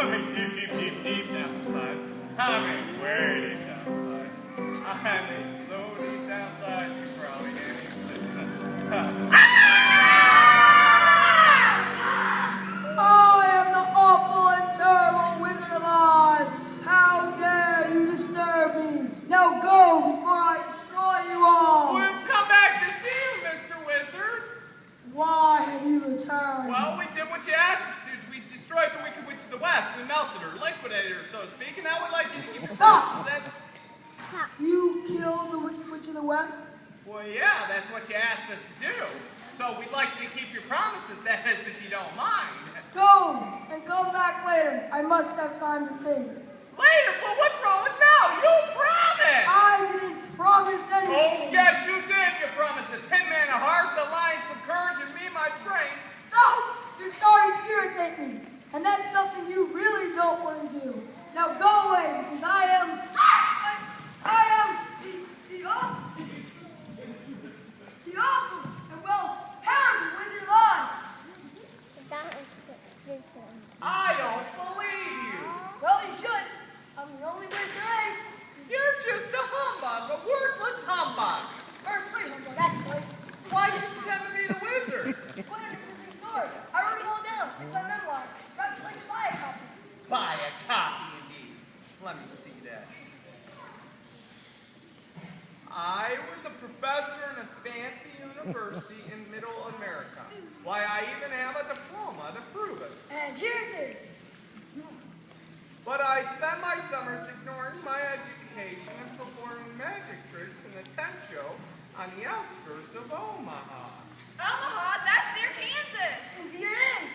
I mean, deep down inside. I mean, way deep down inside. I mean, so deep down inside, you probably can't even see that. I am the awful and terrible Wizard of Oz. How dare you disturb me? Now go before I destroy you all. We've come back to see you, Mr. Wizard. Why have you returned? Well, we did what you asked us to. We destroyed the Wicked Witch of the West. We melted her, liquidated her, so to speak, and now we'd like you to keep Stop! You killed the Wicked Witch of the West? Well, yeah, that's what you asked us to do. So we'd like you to keep your promises, that is, if you don't mind. Go and come back later. I must have time to think. Later? Well, what's wrong with now? You promised! I didn't promise anything. Oh, yes, you did. You promised the Tin Man a heart, the Lion some courage, and me my brains. Stop! You're starting to irritate me. And that's something you really don't want to do. Now go away, because I am the awful and, well, terrible Wizard of Oz. I don't believe you. Well, you should. I'm the only Wiz there is. You're just a humbug, a worthless humbug. First rate humbug, actually. Why'd you pretend to be the wizard? It's quite an interesting story. I wrote it all down. It's my memoir. Perhaps you'd like to buy a copy. Buy a copy, indeed. Let me see that. I was a professor in a fancy university in Middle America. Why, I even have a diploma to prove it. And here it is. But I spent my summers ignoring my education and performing magic tricks in a tent show on the outskirts of Omaha. Omaha? That's near Kansas. Indeed it is.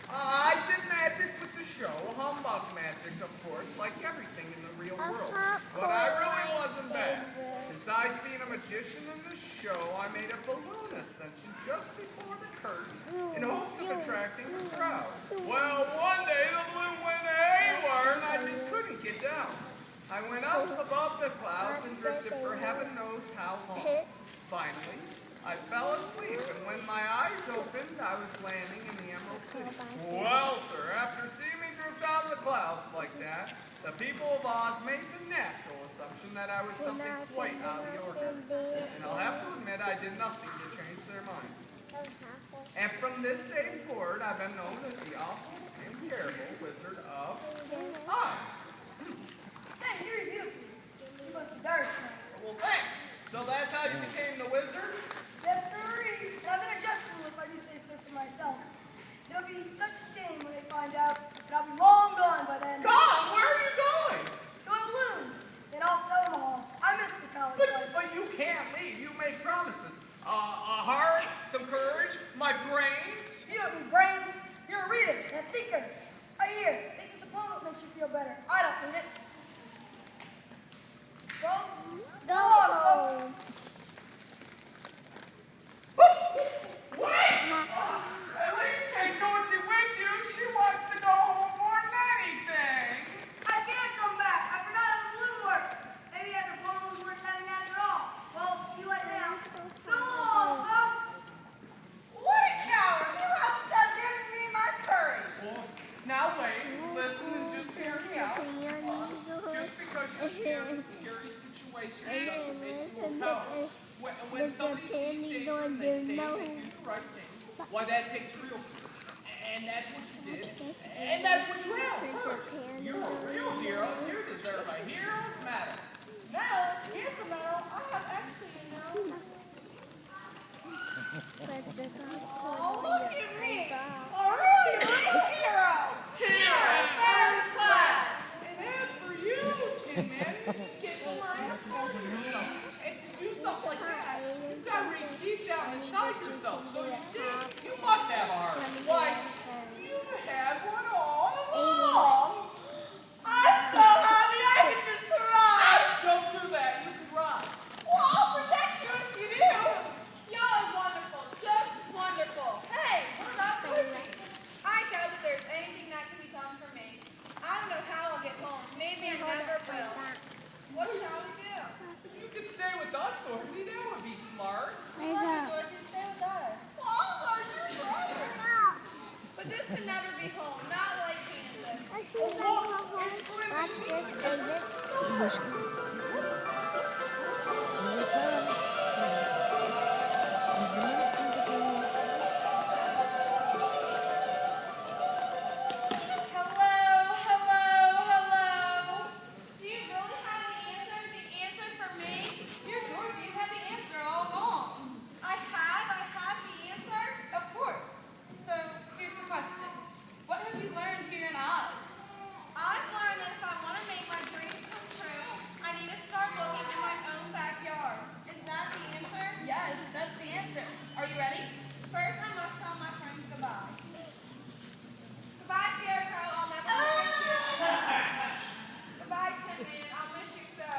I did magic with the show, humbug magic, of course, like everything in the real world. But I really wasn't bad. Besides being a magician in the show, I made a balloon ascension just before the curtain in hopes of attracting the crowd. Well, one day the balloon went haywire and I just couldn't get down. I went up above the clouds and drifted for heaven knows how long. Finally, I fell asleep, and when my eyes opened, I was landing in the Emerald City. Well, sir, after seeing me drift out of the clouds like that, the people of Oz made the natural assumption that I was something quite out of the ordinary. And I'll have to admit, I did nothing to change their minds. And from this day forward, I've been known as the awful and terrible Wizard of Oz. Say, you're beautiful. You must be very smart. Well, thanks. So that's how you became the wizard? Yes, sirree. But I've been adjustable if I do say so myself. It'll be such a shame when they find out that I'll be long gone by then. Gone? Where are you going? To a balloon. Then off to Omaha. I miss the college life. But you can't leave. You made promises. A heart, some courage, my brains. You don't need brains. You're a reader and a thinker. Here, take this diploma that makes you feel better. I don't need it. Go home. Wait! At least take Dorothy with you. She wants to go home more than anything. I can't come back. I forgot how the balloon works. Maybe after blowing was worth having after all. Well, too late now. So long, folks. What a coward. You haven't done giving me my courage. Well, now wait, listen and just hear me out. Just because you're scared in scary situations doesn't make you a coward. When somebody sees danger and they say they do the right thing, why that takes real courage. And that's what you did. And that's what you have. Courage. You're a real hero. You deserve a hero's medal. Medal? Here's the medal. I have actually, Oh, look at me. A really real hero. Hero First class. And as for you, Tin Man, you just get minus one for yourself. And to do something like that, you've got to reach deep down inside yourself. So you see, you must have a heart. Why, you had one all along. I'm so happy I could just cry. Don't do that. You can run. Well, I'll protect you if you do. You're wonderful. Just wonderful. Hey, what about me? I doubt that there's anything that can be done for me. I don't know how I'll get home. Maybe I never will. What shall we do? You could stay with us, Dorothy. That would be smart. Dorothy, stay with us. Well, are you right? But this could never be home. Not like Kansas. Hello. Do you really have the answer? The answer for me? Dear George, you've had the answer all along. I have the answer? Of course. So, here's the question. What have you learned here in Oz? I've learned that if I want to make my dreams come true, I need to start looking in my own backyard. Is that the answer? Yes, that's the answer. Are you ready? First, I must tell my friends goodbye. Goodbye, Scarecrow. I'll never forget you. Goodbye, Tin Man. I'll miss you so.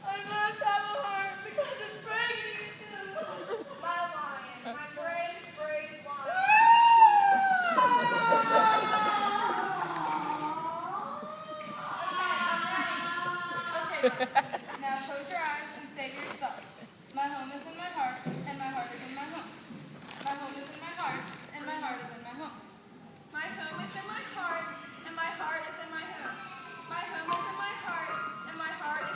I must have a heart because it's breaking. My lion. My brave, brave lion. Okay, now close your eyes and say to yourself, my home is in my heart, and my heart is in my home. My home is in my heart, and my heart is in my home. My home is in my heart, and my heart is in my home. My home is in my heart, and my heart is